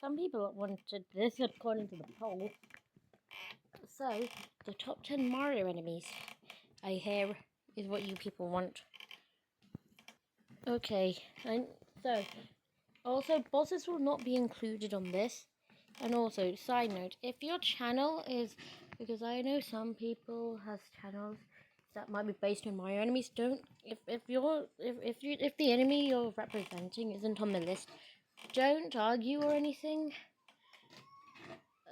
some people wanted this according to the poll. So, the top 10 Mario enemies, I hear, is what you people want. Okay, and so, also, bosses will not be included on this. And also, side note, if your channel is, because I know some people has channels that might be based on Mario enemies, don't, if the enemy you're representing isn't on the list, don't argue or anything,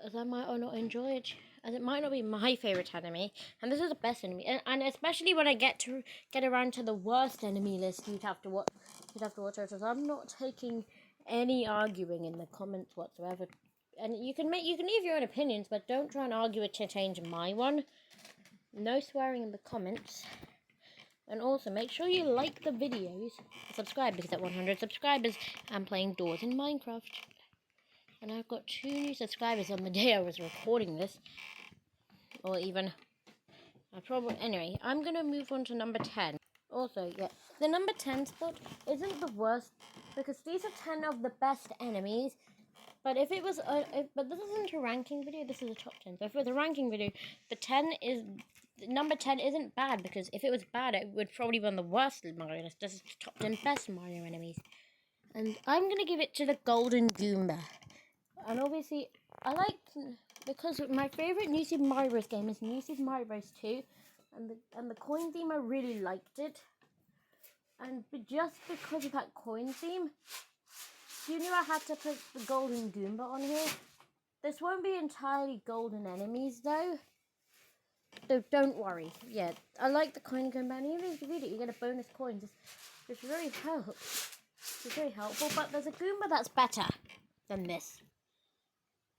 as I might or not enjoy it, as it might not be my favourite enemy, and this is the best enemy, and especially when I get around to the worst enemy list, you'd have to watch it. So I'm not taking any arguing in the comments whatsoever, and you can leave your own opinions, but don't try and argue it to change my one. No swearing in the comments. And also, make sure you like the videos, subscribe, because at 100 subscribers, I'm playing Doors in Minecraft. And I've got 2 new subscribers on the day I was recording this. Or even, anyway, I'm going to move on to number 10. Also, yeah, the number 10 spot isn't the worst, because these are 10 of the best enemies. But if it was, but this isn't a ranking video, this is a top 10. So if it was a ranking video, number 10 isn't bad, because if it was bad, it would probably be on the worst Mario list. This is the top 10 best Mario enemies. And I'm going to give it to the Golden Goomba. And obviously, because my favourite New Super Mario Bros. Game is New Super Mario Bros. 2. And the coin theme, I really liked it. And just because of that coin theme, you knew I had to put the Golden Goomba on here. This won't be entirely golden enemies though. So don't worry. Yeah, I like the coin Goomba, and even if you read it, you get a bonus coin, which really helps. It's very helpful, but there's a Goomba that's better than this.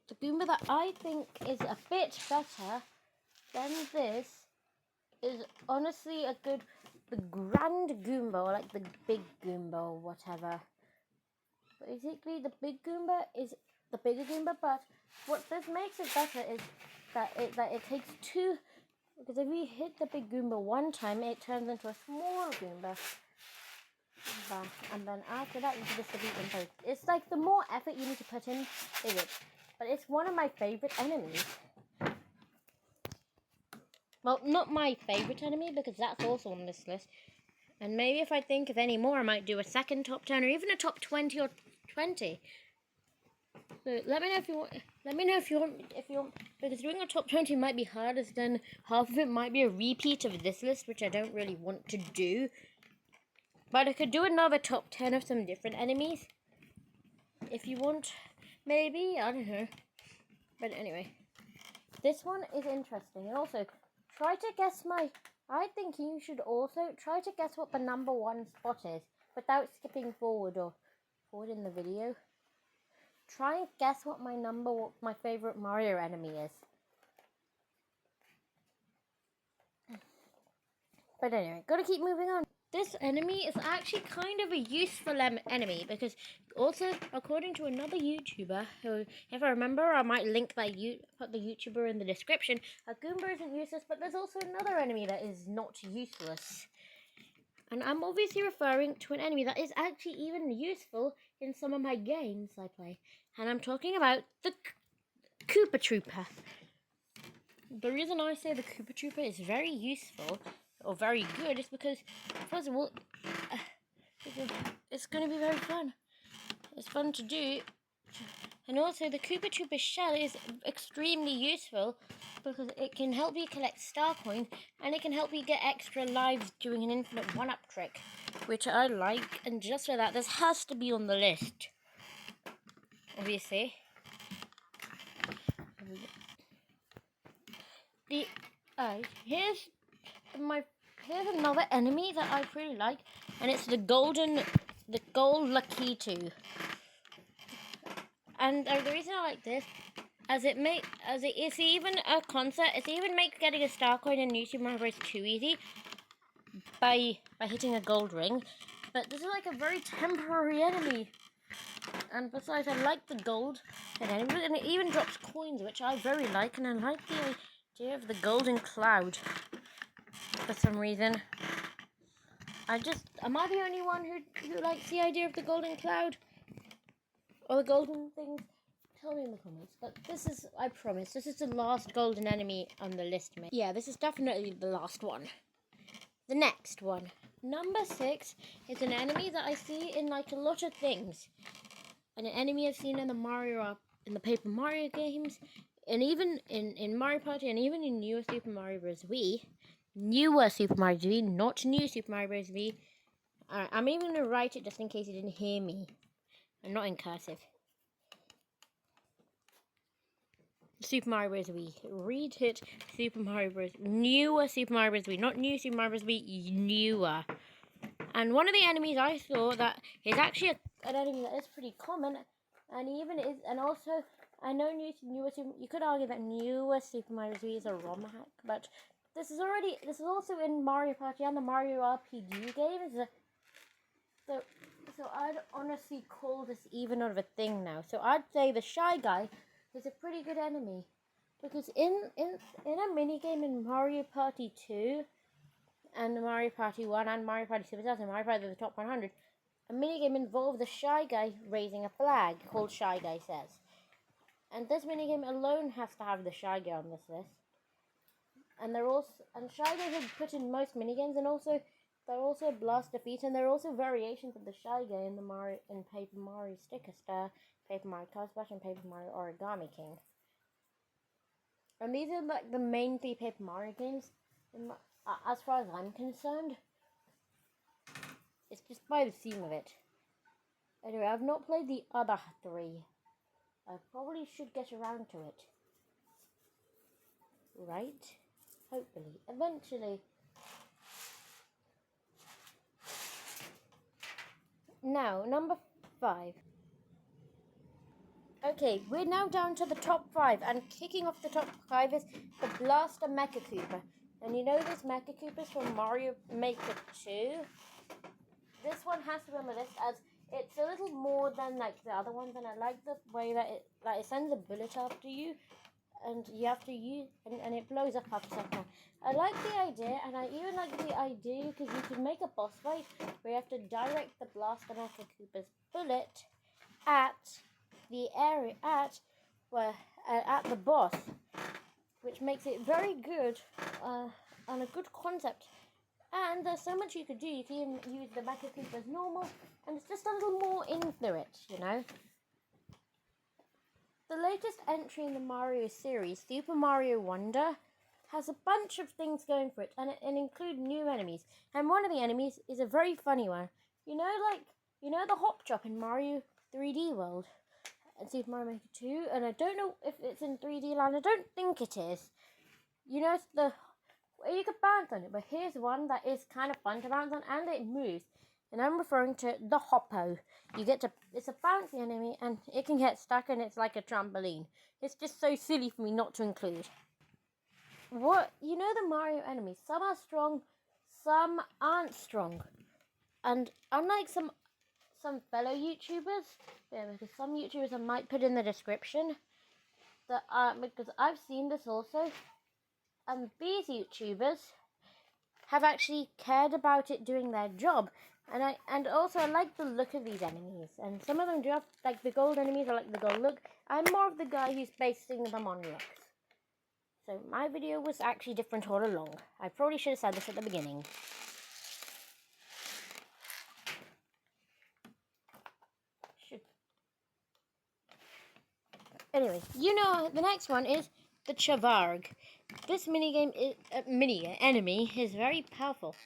The Goomba that I think is a bit better than this is honestly the Grand Goomba, or like the Big Goomba or whatever. Basically, the Big Goomba is the bigger Goomba, but what this makes it better is that it takes 2, because if you hit the Big Goomba one time, it turns into a small Goomba. And then after that, you can just defeat them both. It's like the more effort you need to put in, it is. But it's one of my favourite enemies. Well, not my favourite enemy, because that's also on this list. And maybe if I think of any more, I might do a second top 10 or even a top 20 or 20. So let me know if you want. Let me know if you want, because doing a top 20 might be hard, as then half of it might be a repeat of this list, which I don't really want to do. But I could do another top 10 of some different enemies if you want. Maybe, I don't know. But anyway, this one is interesting. And also, try to guess I think you should also try to guess what the number 1 spot is without skipping forward in the video. Try and guess what my favorite Mario enemy is. But anyway, gotta keep moving on. This enemy is actually kind of a useful enemy, because also, according to another YouTuber, who, if I remember, I might link put the YouTuber in the description, a Goomba isn't useless, but there's also another enemy that is not useless. And I'm obviously referring to an enemy that is actually even useful in some of my games I play. And I'm talking about the Koopa Trooper. The reason I say the Koopa Trooper is very useful, or very good, is because, first of all, it's going to be very fun. It's fun to do. And also, the Koopa Trooper shell is extremely useful, because it can help you collect star coins, and it can help you get extra lives doing an infinite 1-up trick, which I like. And just for that, this has to be on the list, obviously. Here's another enemy that I really like, and it's the gold Lakitu. And the reason I like this, it's even a concept. It's even makes getting a star coin in New Super Mario Bros. 2 easy by hitting a gold ring. But this is like a very temporary enemy. And besides, I like the gold and it even drops coins, which I very like. And I like the idea of the golden cloud for some reason. Am I the only one who likes the idea of the golden cloud? Or the golden things? tell me in the comments. But this is, I promise, this is the last golden enemy on the list, mate. Yeah, this is definitely the last one. The next one. Number 6 is an enemy that I see in like a lot of things. An enemy I've seen in the Paper Mario games, and even in Mario Party, and even in newer Super Mario Bros. Wii. Newer Super Mario Bros. Wii, not new Super Mario Bros. Wii. I'm even going to write it just in case you didn't hear me. I'm not in cursive. Super Mario Bros. Wii. Read it. Super Mario Bros. Newer Super Mario Bros. Wii. Not new Super Mario Bros. Wii. Newer. And one of the enemies I saw that is actually an enemy that is pretty common. And even is, and also, I know newer Super, you could argue that newer Super Mario Bros. Wii is a ROM hack. But this is also in Mario Party and the Mario RPG games. So I'd honestly call this even of a thing now. So I'd say the Shy Guy is a pretty good enemy. Because in a minigame in Mario Party 2 and Mario Party 1 and Mario Party Superstars and Mario Party the Top 100, a minigame involved the Shy Guy raising a flag called Shy Guy Says. And this minigame alone has to have the Shy Guy on this list. And Shy Guys are put in most minigames, and also they're also Blast Defeat, and there are also variations of the Shy Guy in Paper Mario Sticker Star, Paper Mario Card Splash, and Paper Mario Origami King. And these are like the main 3 Paper Mario games. As far as I'm concerned, it's just by the theme of it. Anyway, I've not played the other 3. I probably should get around to it. Right? Hopefully. Eventually. Now, number 5. Okay, we're now down to the top 5, and kicking off the top 5 is the Blaster Mecha Cooper. And you know this Mecha Cooper is from Mario Maker 2? This one has to be on the list as it's a little more than like the other ones, and I like the way that it sends a bullet after you, and you have to use, and it blows up after a second. I like the idea, and I even like the idea because you can make a boss fight where you have to direct the Blaster Mecha Cooper's bullet at the area at the boss, which makes it very good and a good concept. And there's so much you could do. You can use the Mecha Cooper as normal, and it's just a little more into it, you know. The latest entry in the Mario series, Super Mario Wonder, has a bunch of things going for it, and it includes new enemies. And one of the enemies is a very funny one. You know the Hop Chop in Mario 3D World and Super Mario Maker 2, and I don't know if it's in 3D Land. I don't think it is. You know, you could bounce on it, but here's one that is kind of fun to bounce on, and it moves. And I'm referring to the Hoppo. It's a bouncy enemy, and it can get stuck, and it's like a trampoline. It's just so silly for me not to include. You know the Mario enemies, some are strong, some aren't strong. And unlike some fellow YouTubers, because some YouTubers I might put in the description, because I've seen this also, and these YouTubers have actually cared about it doing their job. And also I like the look of these enemies, and some of them do have, like the gold enemies, I like the gold look. I'm more of the guy who's basing them on looks. So my video was actually different all along. I probably should have said this at the beginning. Anyway, you know, the next one is the Chavarg. This minigame is enemy is very powerful.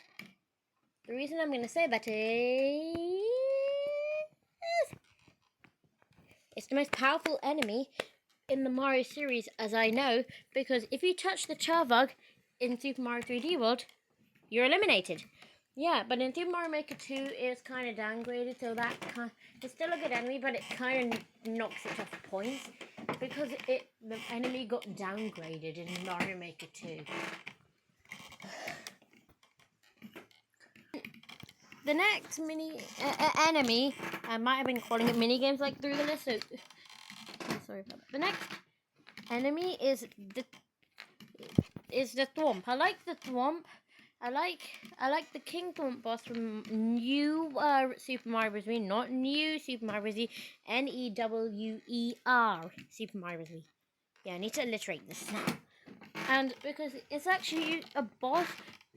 The reason I'm going to say that is it's the most powerful enemy in the Mario series, as I know, because if you touch the Chavarg in Super Mario 3D World, you're eliminated. Yeah, but in Super Mario Maker 2, it's kind of downgraded, so it's still a good enemy, but it kind of knocks it off points, because the enemy got downgraded in Mario Maker 2. The next enemy, I might have been calling it mini games like through the list, so I'm sorry about that. The next enemy is the Thwomp. I like the Thwomp I like the King Thump boss from New Super Mario Bros. Wii, not New Super Mario Bros. Wii, Newer Super Mario Bros. Wii. Yeah, I need to alliterate this now. And because it's actually a boss,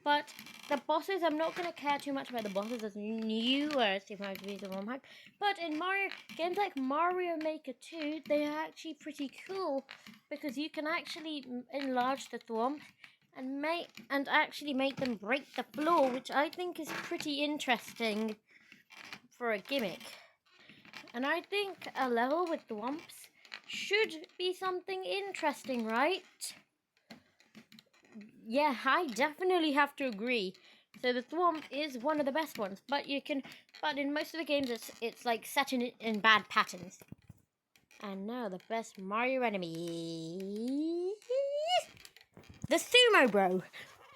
but the bosses, I'm not going to care too much about the bosses as newer Super Mario Bros. The ROM hack. But in Mario games like Mario Maker 2, they are actually pretty cool because you can actually enlarge the Thwomp and actually make them break the floor, which I think is pretty interesting for a gimmick. And I think a level with Thwomps should be something interesting, right? Yeah, I definitely have to agree. So the Thwomp is one of the best ones, but in most of the games it's like set in bad patterns. And now the best Mario enemy, the Sumo Bro.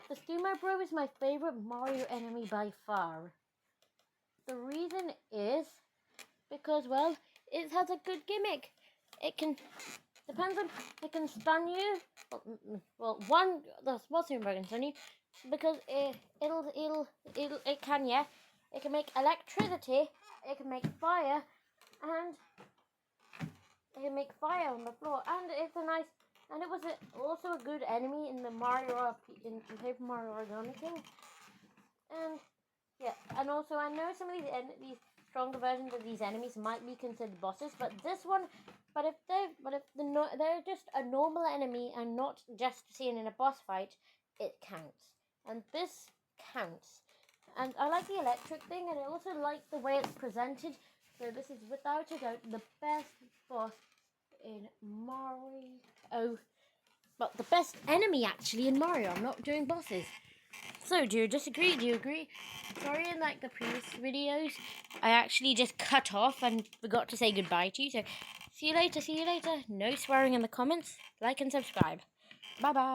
The Sumo Bro is my favorite Mario enemy by far. The reason is because, well, it has a good gimmick. It can stun you. Well, the small Sumo Bro can stun you because it can make electricity. It can make fire, and it can make fire on the floor. And it's a nice. And it was also a good enemy in the in Paper Mario Origami King. And yeah, and also I know some of these stronger versions of these enemies might be considered bosses, but this one, if they're just a normal enemy and not just seen in a boss fight, it counts. And this counts. And I like the electric thing, and I also like the way it's presented. So this is without a doubt the best boss in Mario. But the best enemy actually in Mario. I'm not doing bosses. So, do you disagree? Do you agree? Sorry, in like the previous videos, I actually just cut off and forgot to say goodbye to you. So, see you later. No swearing in the comments. Like and subscribe. Bye bye.